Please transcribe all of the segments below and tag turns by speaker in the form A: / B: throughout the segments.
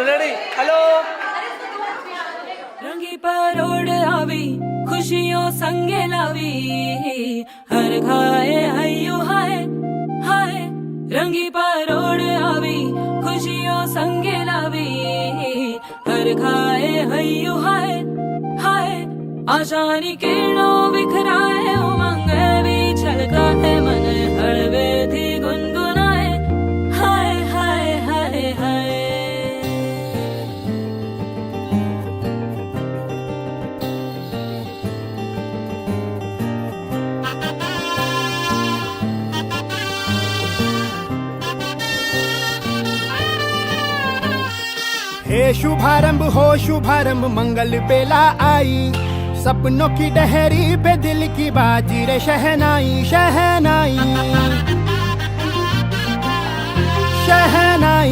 A: Ready hello
B: रंगी परोड़ आवी खुशियों संगे लावी हर खाए हयो हाय हाय रंगी परोड़ आवी खुशियों संगे लावी हर खाए हयो हाय हाय आशानी किरणों बिखराए उमंग भी छलकाए मन हड़वे थी गुनगुनाए हाय हाय हाय हाय
C: हे शुभारंभ हो शुभारंभ मंगल बेला आई सपनों की डहरी पे दिल की बाजी रे शहनाई शहनाई शहनाई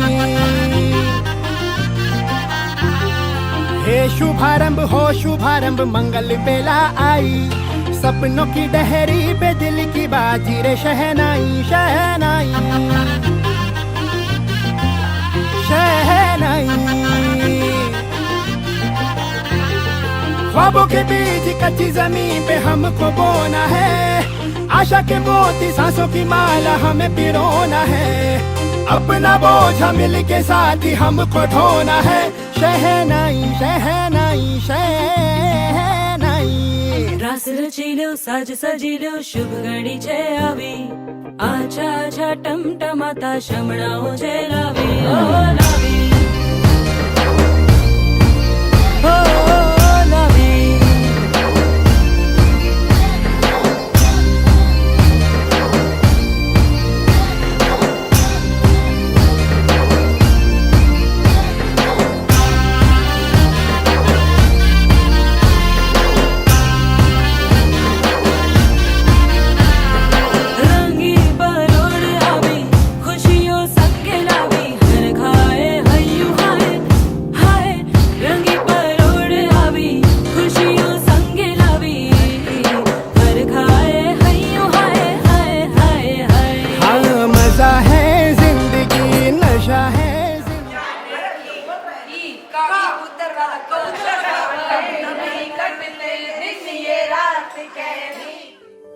C: हे शुभारंभ हो शुभारंभ मंगल बेला आई सपनों की डहरी पे दिल की बाजी रे शहनाई शहनाई शहनाई ख्वाबों के बीच कच्ची जमीन पे हमको बोना है आशा के मोती सांसों की माला हमें पिरोना है अपना बोझ मिल के साथ ही हमको ढोना है शहनाई शहनाई शहनाई
B: रास रचिलो साज सजिलो शुभ घड़ी छे आवी आछा आछा टमटमाता शमणाओ छे लावी ओ लावी ओ लावी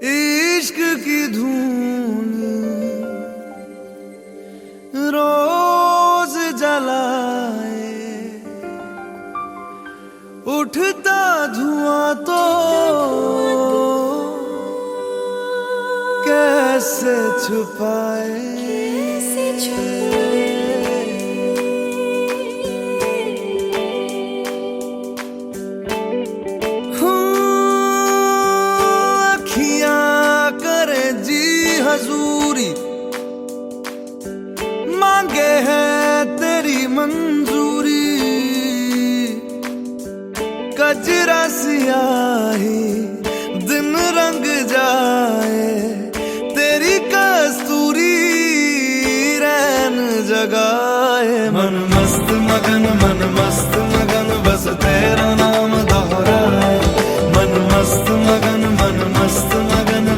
D: इश्क की धून रोज जलाए उठता धुआं तो कैसे छुपाए हजूरी मांगे है तेरी मंजूरी कजरा सियाही दिन रंग जाए तेरी कस्तूरी रैन जगाए मन मस्त मगन बस तेरा नाम दोहराए मन मस्त मगन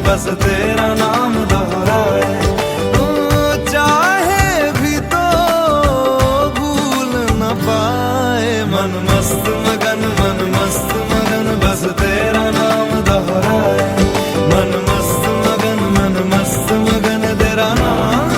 D: बस तेरा नाम दोहराए चाहे भी तो भूल न पाए मन मस्त मगन बस तेरा नाम दोहराए मन मस्त मगन तेरा नाम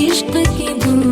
B: इश्क की धूम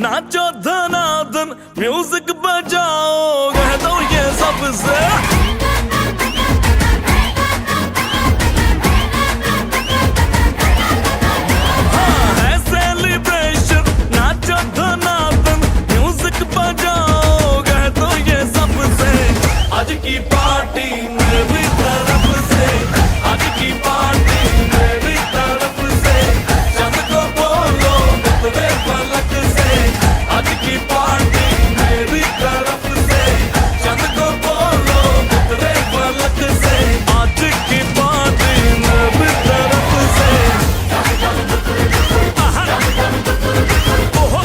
D: नाचो धनादन म्यूजिक बजाओ कह दो ये सबसे हाँ है सेलिब्रेशन नाचो धनादन म्यूजिक बजाओ कह दो ये सबसे आज की पार्टी मेरी तरफ से आज की पार्टी मेरी तरफ से चंद को बोलो तेरे पलक से आज की पार्टी मेरी तरफ से चंद को बोलो तेरे पलक से आज की पार्टी मेरी तरफ से ओहो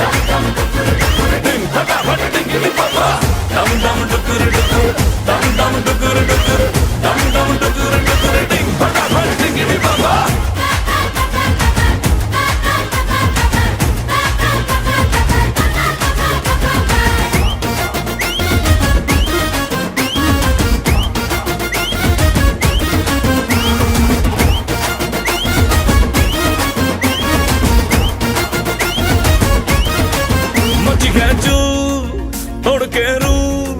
D: डिंग फटाफट डिंगी पापा डम डम डुकुर डुकुर डम डम डुकुर डुकुर डम डम डुकुर डुकुर डिंग फटाफट डिंगी पापा तोड़ के रूल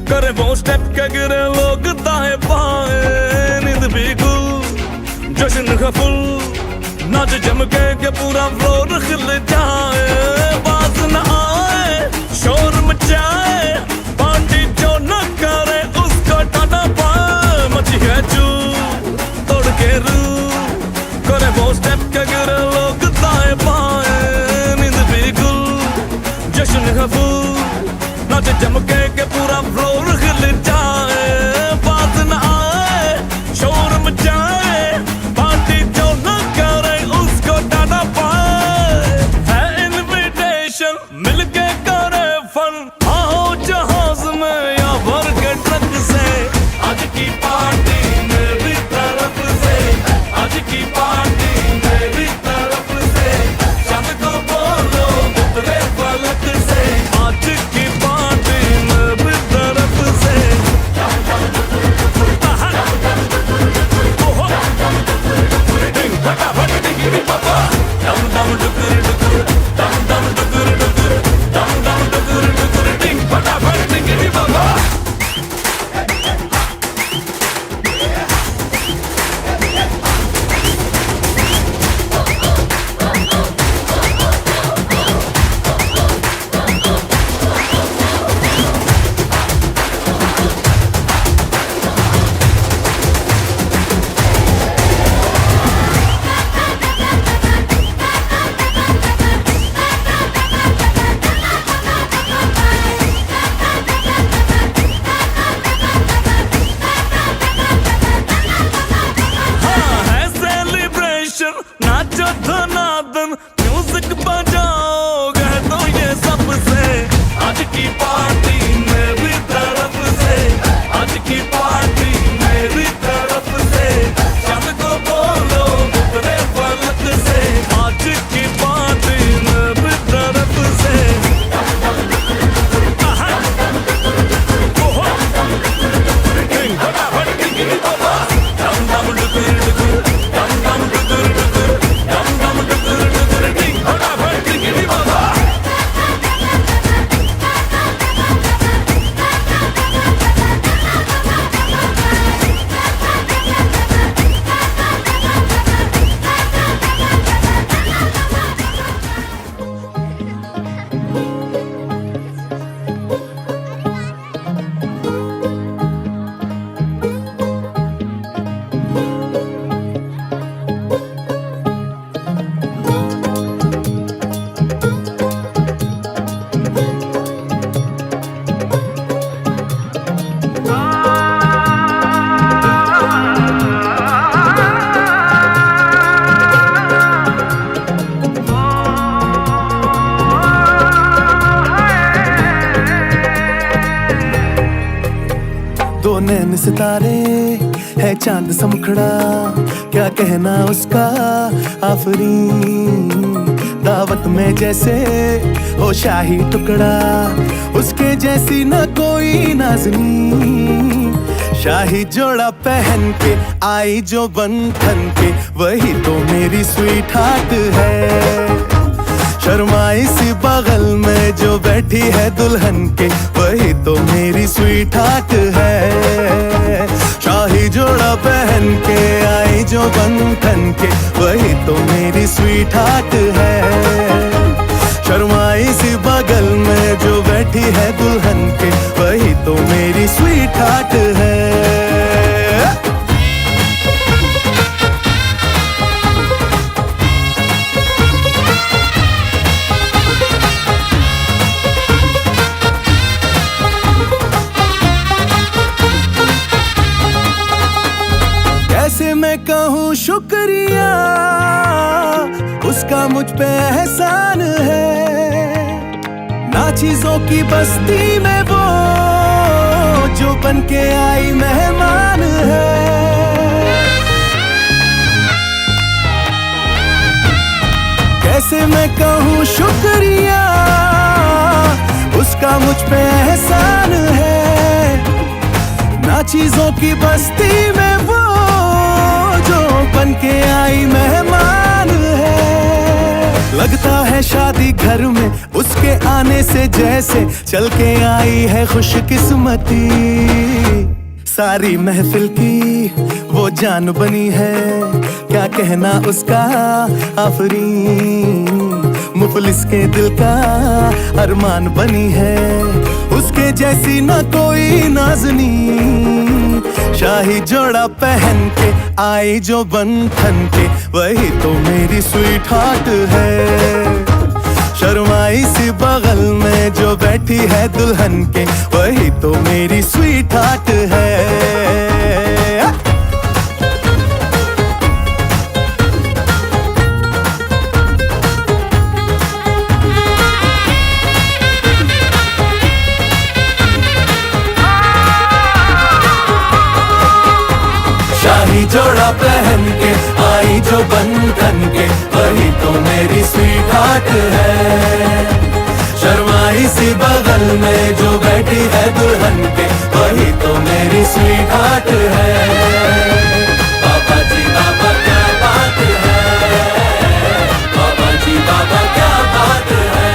D: करे वो स्टेप के गिरे लोग दाएं बाएं नींद भी गुल जश्न का फुल नाच जम के पूरा फ्लोर खिल जाए बाज न आए शोर मचाए पार्टी जो न करे उसको टाटा पाए मची है चूल तोड़ के रूल करे वो स्टेप के गिरे लोग दाएं बाएं नींद भी गुल जश्न का फुल नाच जमके के पूरा फ्लोर हिल जाए बात न आए शोर मचाए पार्टी जो न करे उसको टाटा पाए है इनविटेशन मिलके करे फन आओ जहाज में या भर के ट्रक से आज की पार्टी मेरी तरफ से आज की पार्टी मेरी तरफ से चंद को बोलो तेरे पलक से आज की नाचो धनादन म्यूजिक बजाओ कह दो ये सबसे आज की पार्टी मेरी तरफ से आज की पार्टी मेरी तरफ से चंद को बोलो तेरे पलक से आज की पार्टी मेरी तरफ से ओहो डिंग फटाफट डिंगी पापा डम डम डुकुर डुकुर डम डम डुकुर डुकुर डम डम डुकुर डुकुर डिंग फटाफट डिंगी पापा
A: दो नैन सितारे है चांद सा मुखड़ा क्या कहना उसका आफरीन। दावत में जैसे हो शाही टुकड़ा, उसके जैसी न कोई नाज़नीन। शाही जोड़ा पहन के आई जो बंधन के, वही तो मेरी स्वीट हार्ट है। शर्माई सी बगल में जो बैठी है दुल्हन के, वही तो मेरी स्वीट हार्ट है। शाही जोड़ा पहन के आई जो बंधन के, वही तो मेरी स्वीट हार्ट है। शर्माई सी बगल में जो बैठी है दुल्हन के, वही तो मेरी स्वीट हार्ट है। कैसे मैं कहूँ शुक्रिया, उसका मुझ पे एहसान है। ना चीजों की बस्ती में वो जो बन के आई मेहमान है। कैसे मैं कहूँ शुक्रिया, उसका मुझ पे एहसान है। ना चीजों की बस्ती में वो जो बन के आई मेहमान है। लगता है शादी घर में उसके आने से जैसे चल के आई है खुशकिस्मती। सारी महफिल की वो जान बनी है, क्या कहना उसका आफरीन। मुफलिस के दिल का अरमान बनी है, उसके जैसी न कोई नाज़नीन। शाही जोड़ा पहन के आई जो बंधन के, वही तो मेरी स्वीट हार्ट है। शर्माई सी बगल में जो बैठी है दुल्हन के, वही तो मेरी स्वीट हार्ट है। शाही जोड़ा पहन के आई जो बंधन के, वही तो मेरी स्वीट हार्ट है। शर्माई सी बगल में जो बैठी है दुल्हन के, वही तो मेरी स्वीट हार्ट है। बाबा जी बाबा क्या बात है, बाबा जी बाबा क्या बात है।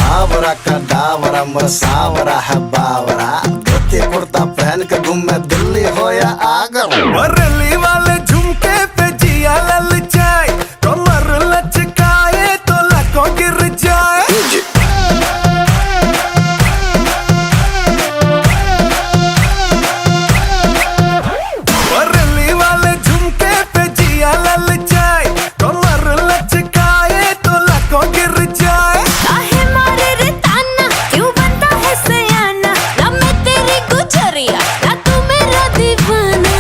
E: आवरा का दावरा मोर सावरा है बावरा, धोती कुर्ता पहन के घूमे दिल्ली हो या आगरा।
A: बरेली वाले झुमके पे जिया ललचाए, कमर लचकाए तो लाखों गिर जाए। बरेली वाले झुमके पे जिया ललचाए, कमर लचकाए तो लाखों गिर जाए।
F: काहे मारे रे ताना, क्यों बनता है सयाना। ना मैं तेरी गुजरिया, ना तू मेरा दीवाना।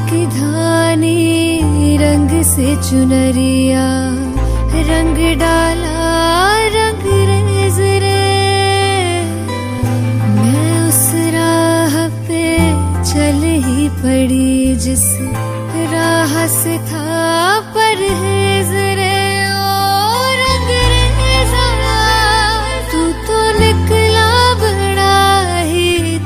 F: की धानी रंग से चुनरिया रंग डाला रंग रेज रे मैं उस राह पे चल ही पड़ी जिस राह से था परहेज रे ओ रंग रेजा तू तो निकला बड़ा ही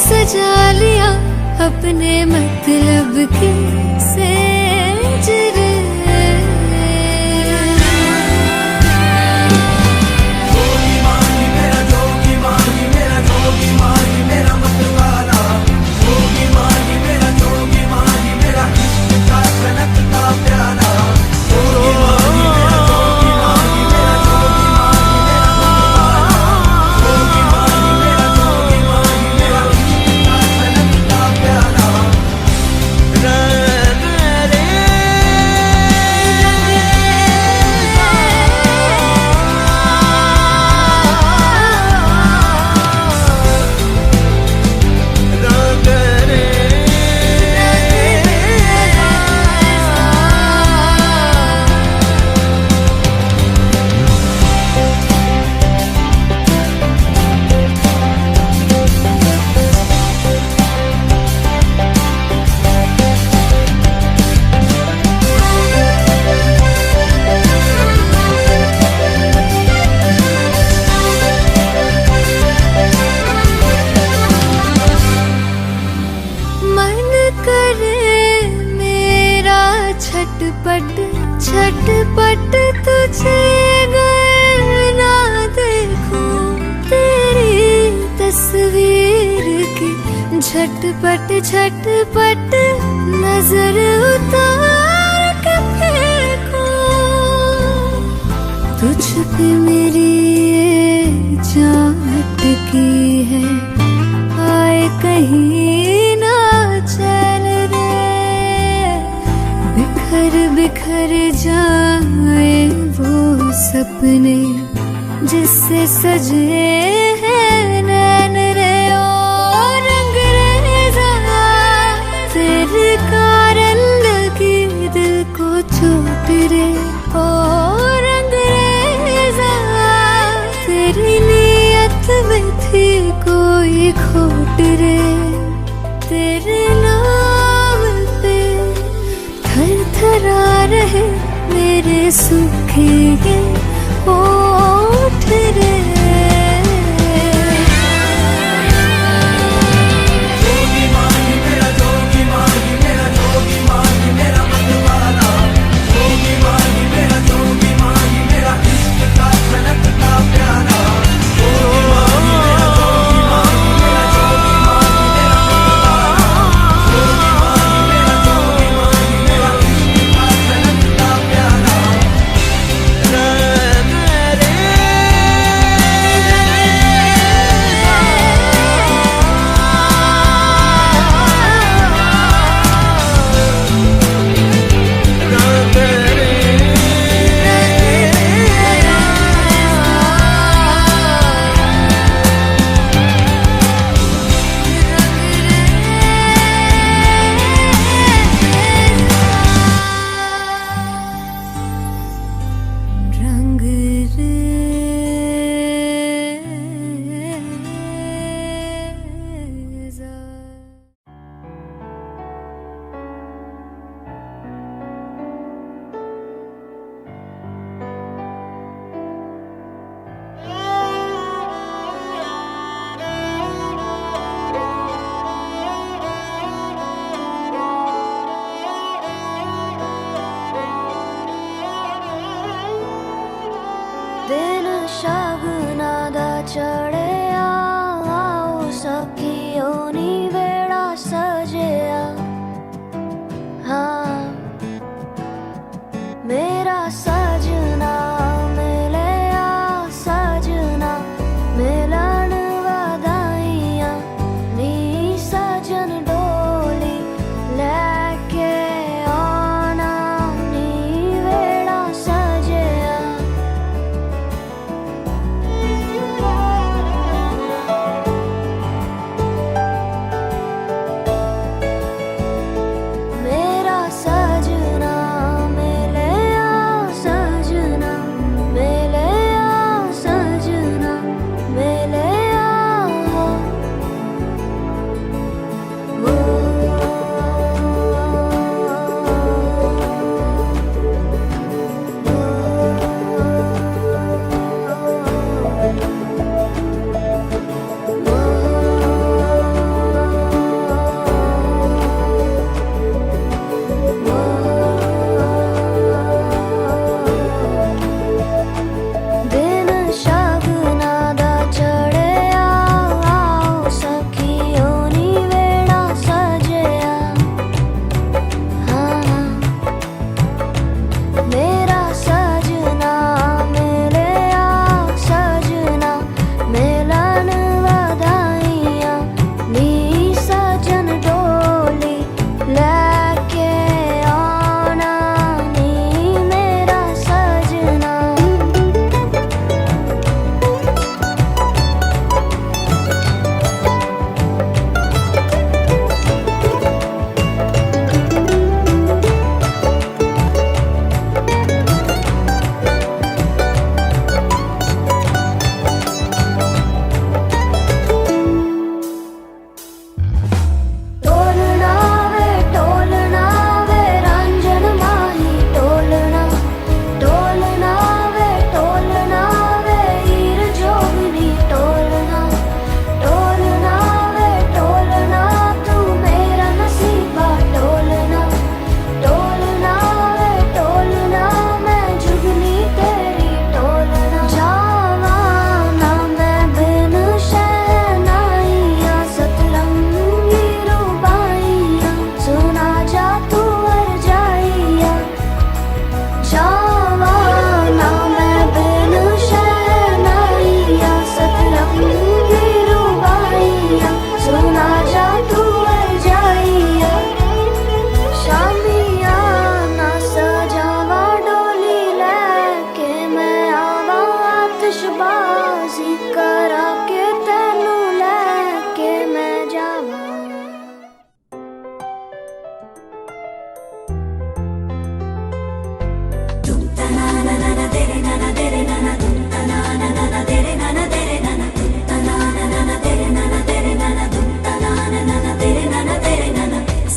F: सजा लिया अपने मतलब की सेज रे। छटपट छटपट तुझे अगर ना देखूं तेरी तस्वीर की झटपट झटपट नजर उतार के फेंकूं तुझ पे मेरी ये जान अटकी है आए कहीं ना चल रे बिखर बिखर जाए वो सपने जिससे सजे हैं नैन रे ओ रंगरेज़ा तेरे कारण लगी दिल को चोट रे ओ रंगरेज़ा तेरी नीयत में थी कोई खोट रे तेरे नाम पे थर थरा रहे मेरे सूखे ये होठ रे।
D: रा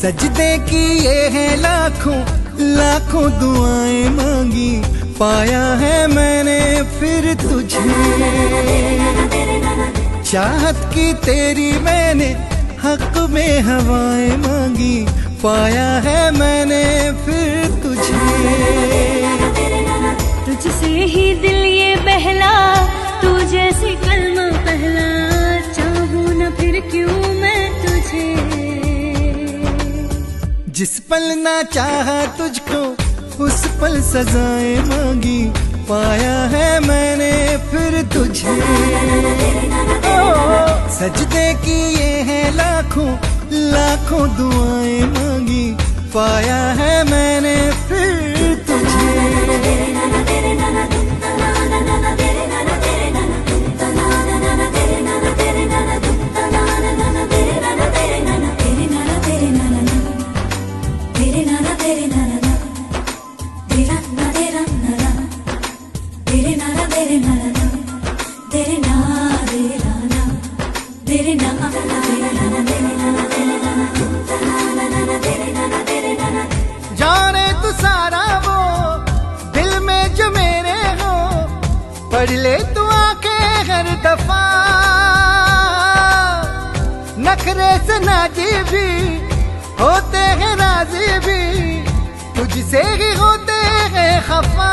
A: सजदे की ये है लाखों लाखों दुआएं मांगी, पाया है मैंने फिर तुझे। चाहत की तेरी मैंने हक में हवाएं मांगी, पाया है मैंने फिर तुझे।
F: तुझसे ही दिल ये बहला, तू जैसे कलमा पहला, चाहूं न फिर क्यों मैं तुझे।
A: जिस पल ना चाहा तुझको उस पल सजाएं मांगी, पाया है मैंने फिर तुझे। सजदे की ये है लाखों लाखों दुआएं मांगी, पाया है मैंने फिर तुझे। जाने तू सारा वो दिल में जो मेरे हो, पढ़ ले तू आके हर दफा। नखरे से नाजी भी होते हैं राजी भी, तुझसे ही होते हैं खफा।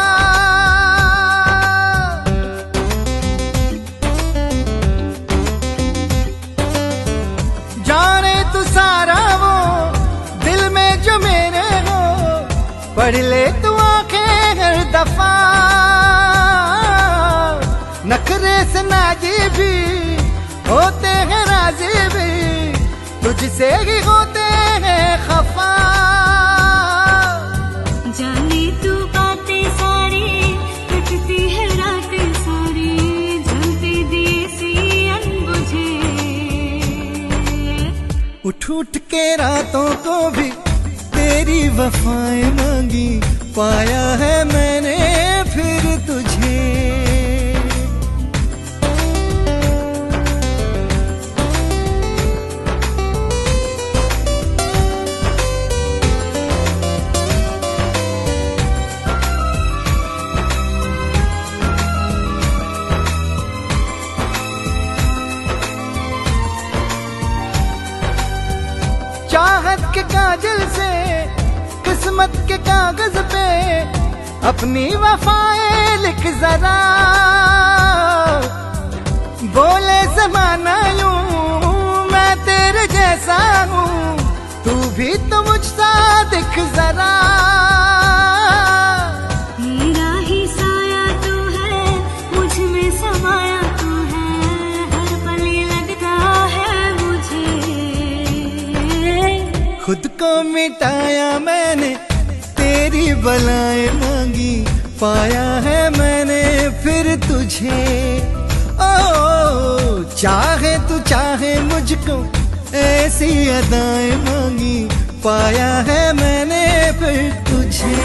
A: जाने तू सारा वो दिल में जो मेरे हो, पढ़ ले तू आंखें हर दफा। नखरे से नाजी भी होते हैं राजी भी, तुझसे ही होते हैं खफा।
F: जाने तू बातें सारी, कटती है रातें सारी, जलते दिए सी अनबुझे।
A: उठ उठ के रातों को भी तेरी वफाएं मांगी, पाया है मैंने फिर तुझे। चाहत के काजल से किस्मत के कागज पे अपनी वफाएं लिख जरा। बोले ज़माना यूं मैं तेरे जैसा हूँ, तू भी तो मुझसा दिख जरा।
F: मेरा ही साया तू है, मुझ में समाया तू है, हर पल ये लगता है मुझे।
A: खुद को मिटाया मैंने तेरी बलाएं मांगी, पाया है मैंने फिर तुझे। ओ चाहे तू चाहे मुझको ऐसी अदाएं मांगी, पाया है मैंने फिर तुझे।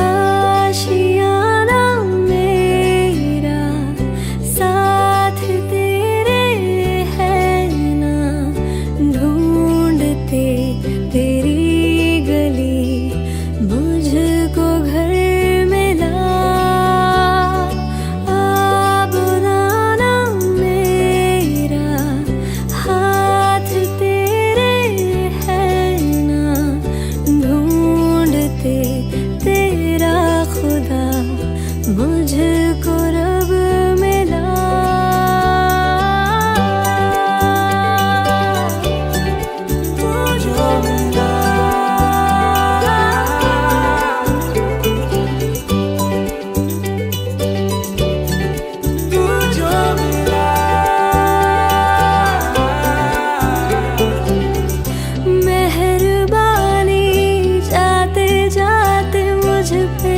F: आशियाना मेरा साथ तेरे है ना, ढूंढते तेरी गली मुझको घर मिला। बुलाना मेरा हाथ तेरे है ना, ढूंढते तेरा खुदा मुझको रब मिला। मुझको मिला। मुझको मिला। मेहरबानी जाते जाते मुझ पे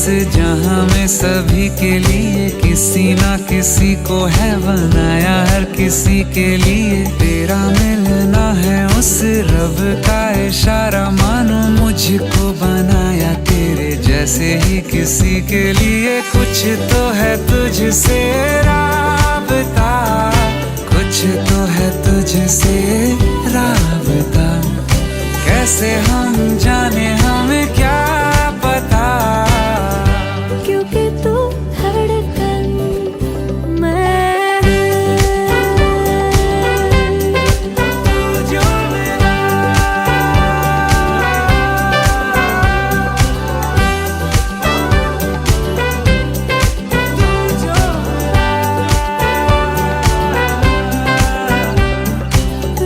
G: इस जहां में सभी के लिए किसी ना किसी को है बनाया, हर किसी के लिए तेरा मिलना है उस रब का इशारा, मानो मुझको बनाया तेरे जैसे ही किसी के लिए। कुछ तो है तुझसे राबता, कुछ तो है तुझसे राबता, कैसे हम जाने हमें क्या पता,
F: क्योंकि तू धड़कन मैं
G: जो मिला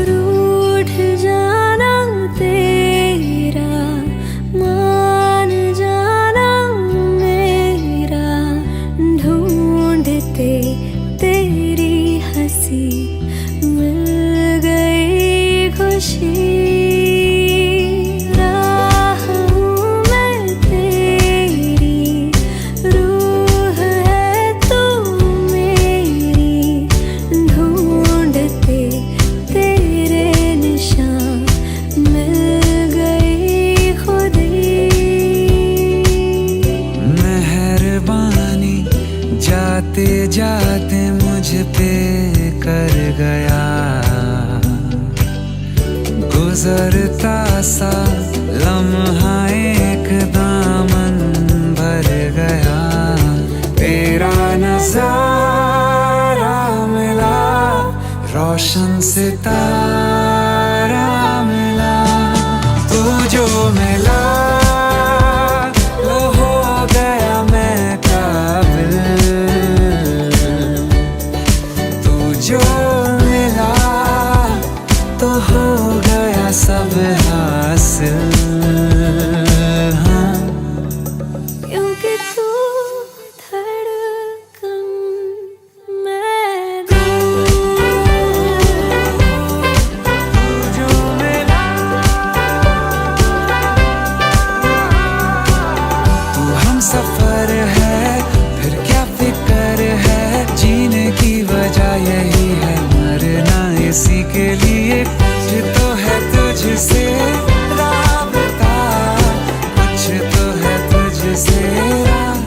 F: रूठ जाना तेरा, मान जाना मेरा, ढूंढते तेरी हंसी मिल गई खुशी, राह हूँ मैं तेरी, रूह है तू मेरी, ढूंढते तेरे निशान मिल गई खुदी।
G: मेहरबानी जाते जाते मुझ पे कर गया, गुजरता सा लम्हा एक दामन भर गया, तेरा नजारा मिला, रोशन सितारा मिला, तू जो मिला वो हो गया मैं काबिल, तू जो मिला तो हो गया सब हासिल, हाँ।
F: क्योंकि तू धड़कन मैं
G: जो मिला तू हम सफर है, फिर क्या फिक्र है, जीने की वजह यही है, मरना इसी के लिए, कुछ तो है तुझसे राबता, कुछ तो है तुझसे राबता।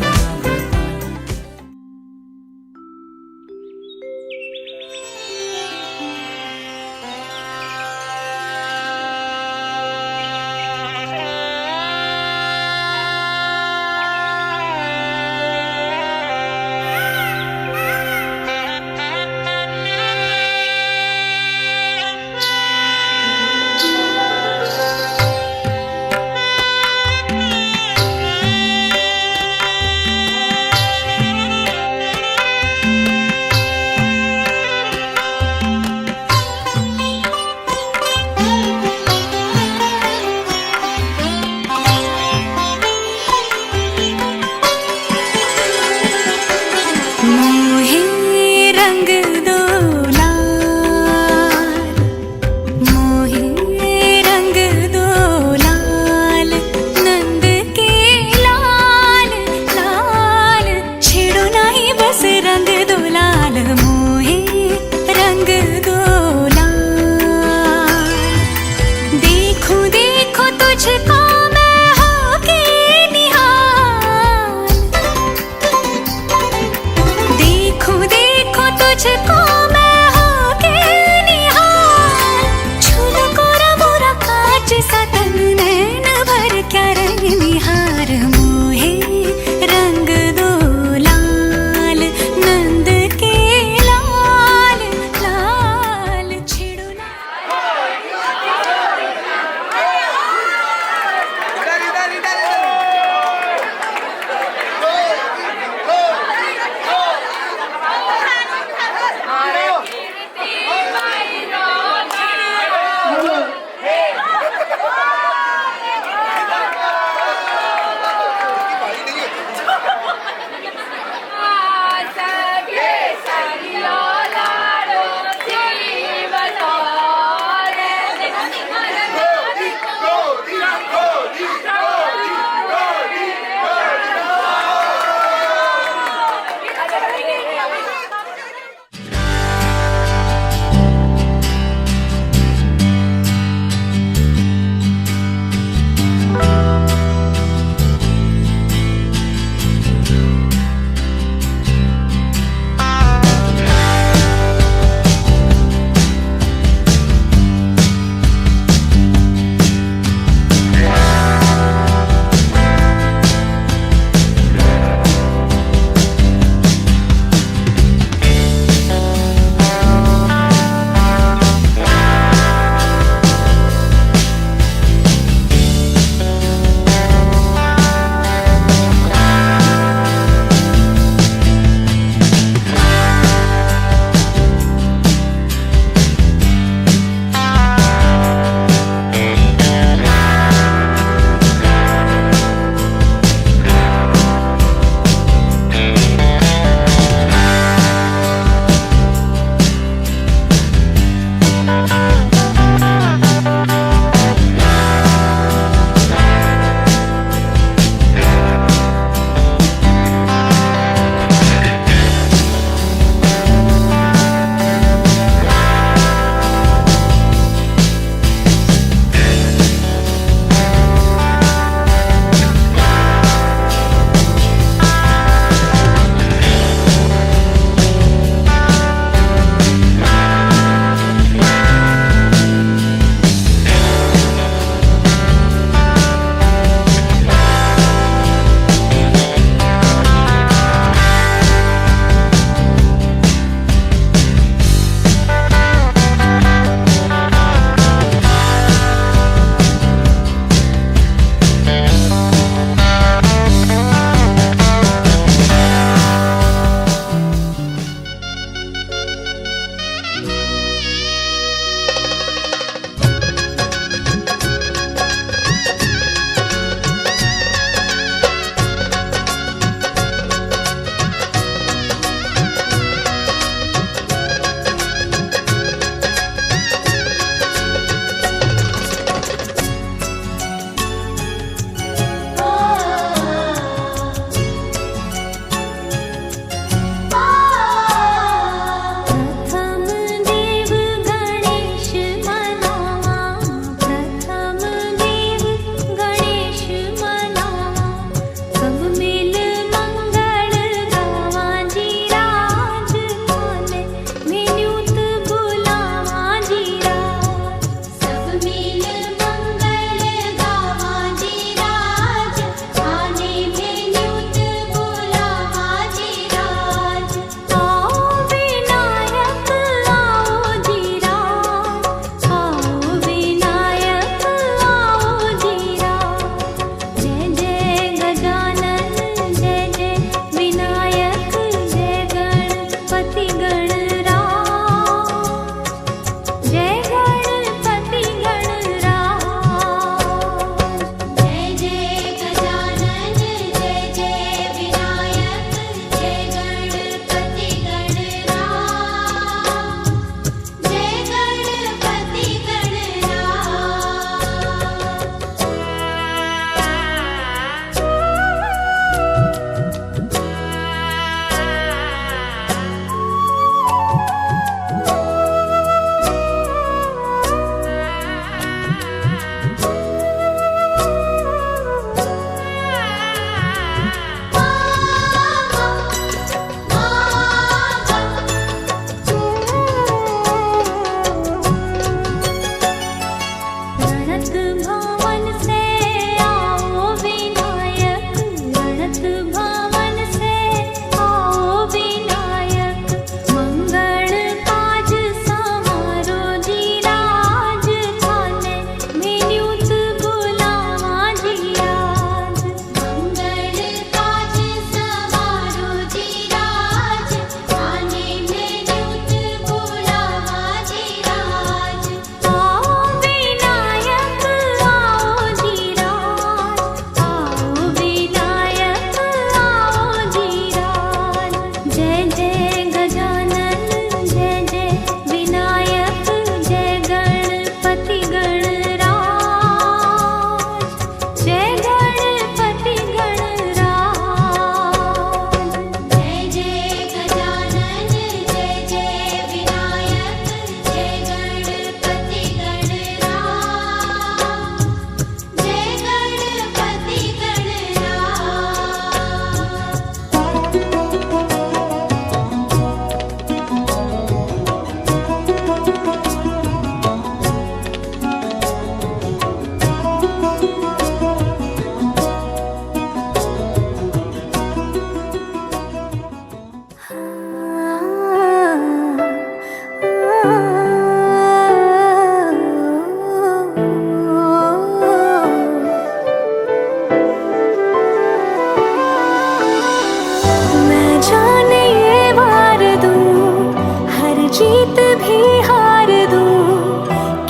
F: भी हार दूं,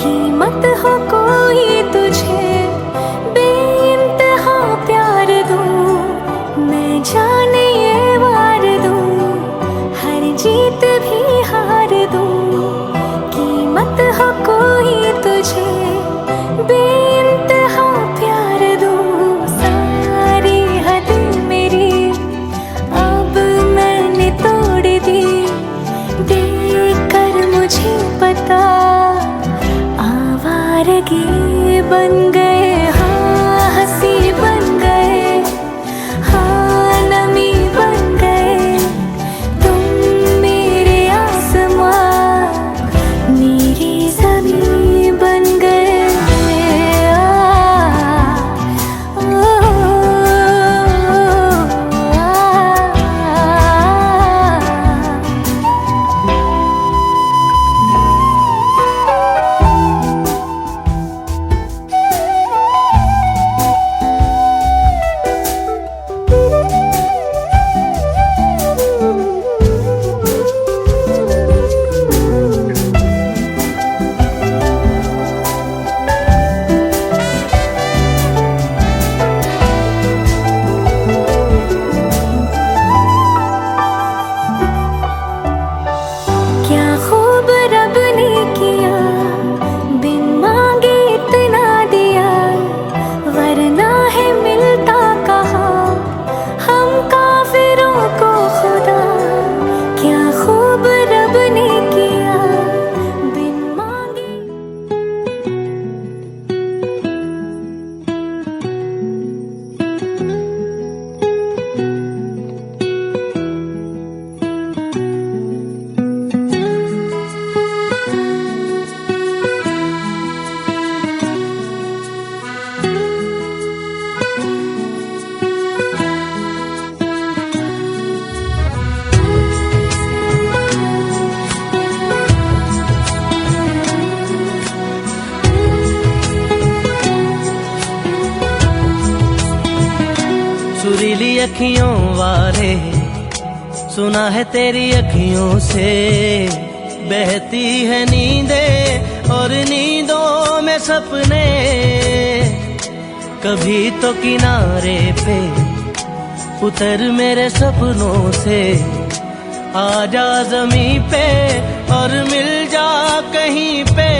F: कीमत हो कोई तुझे बेइंतहा प्यार दूं, मैं जाने ये वार दूं, हर जीत भी हार दूं, कीमत हो कोई तुझे बेइंतहा प्यार दूं। सारी हद मेरी अब मैंने तोड़ दी, देखकर मुझे पता आवारगी बन गए, हाँ हंसी बन गए, हाँ नमी बन गए, तुम मेरे आसमां मेरी ज़मीं बन गए। क्या खूब रब ने किया, बिन मांगे इतना दिया, वरना है मिलता कहाँ हम काफिरों को खुदा। क्या खूब रब ने किया, बिन मांगे।
H: सुरीली अखियों वारे, सुना है तेरी अखियों से बहती है नींदें और नींदों में सपने। कभी तो किनारे पे उतर मेरे सपनों से, आजा ज़मीं पे और मिल जा कहीं पे,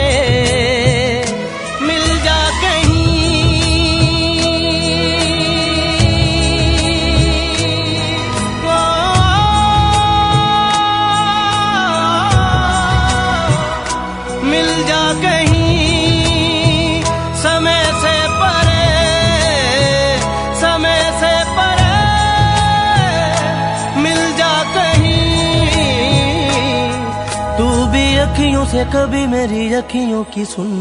H: मिल जा कहीं। मिल जा कहीं समय से परे, समय से परे, मिल जा कहीं। तू भी अखियों से कभी मेरी अखियों की सुन।